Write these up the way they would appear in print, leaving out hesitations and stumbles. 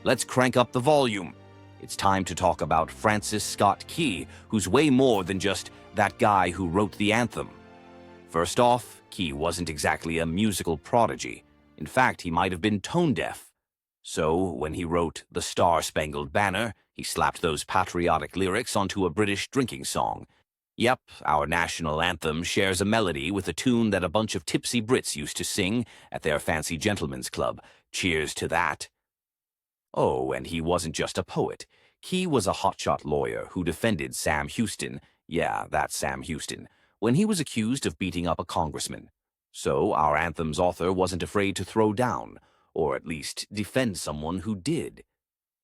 let's crank up the volume. It's time to talk about Francis Scott Key, who's way more than just that guy who wrote the anthem. First off, Key wasn't exactly a musical prodigy. In fact, he might have been tone-deaf. So, when he wrote the Star-Spangled Banner, he slapped those patriotic lyrics onto a British drinking song. Yep, our national anthem shares a melody with a tune that a bunch of tipsy Brits used to sing at their fancy gentlemen's club. Cheers to that. Oh, and he wasn't just a poet. Key was a hotshot lawyer who defended Sam Houston, yeah, that's Sam Houston, when he was accused of beating up a congressman. So our anthem's author wasn't afraid to throw down, or at least defend someone who did.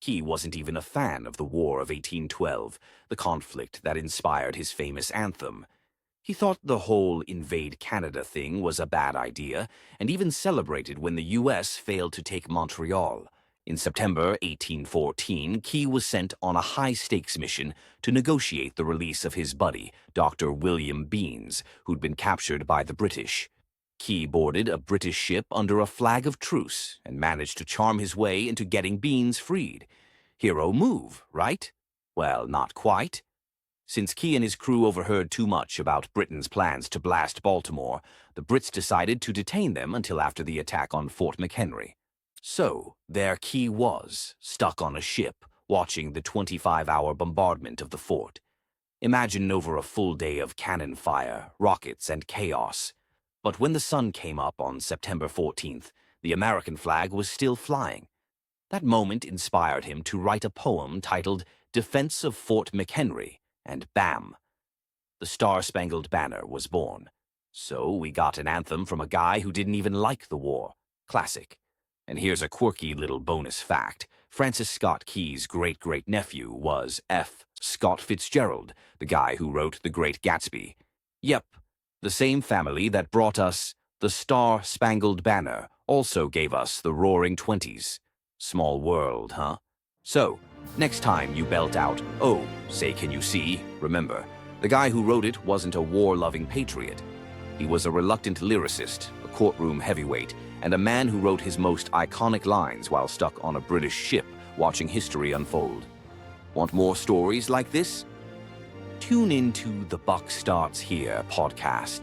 Key wasn't even a fan of the War of 1812, the conflict that inspired his famous anthem. He thought the whole invade Canada thing was a bad idea, and even celebrated when the U.S. failed to take Montreal. In September 1814, Key was sent on a high-stakes mission to negotiate the release of his buddy, Dr. William Beans, who'd been captured by the British. Key boarded a British ship under a flag of truce and managed to charm his way into getting Beans freed. Hero move, right? Well, not quite. Since Key and his crew overheard too much about Britain's plans to blast Baltimore, the Brits decided to detain them until after the attack on Fort McHenry. So, there Key was, stuck on a ship, watching the 25-hour bombardment of the fort. Imagine over a full day of cannon fire, rockets, and chaos. But when the sun came up on September 14th, the American flag was still flying. That moment inspired him to write a poem titled Defense of Fort McHenry, and bam! The Star-Spangled Banner was born. So we got an anthem from a guy who didn't even like the war. Classic. And here's a quirky little bonus fact. Francis Scott Key's great-great-nephew was F. Scott Fitzgerald, the guy who wrote The Great Gatsby. Yep, the same family that brought us the Star-Spangled Banner also gave us the Roaring Twenties. Small world, huh? So, next time you belt out, "Oh, say can you see?" remember, the guy who wrote it wasn't a war-loving patriot. He was a reluctant lyricist, a courtroom heavyweight, and a man who wrote his most iconic lines while stuck on a British ship watching history unfold. Want more stories like this? Tune in to the Buck Starts Here podcast.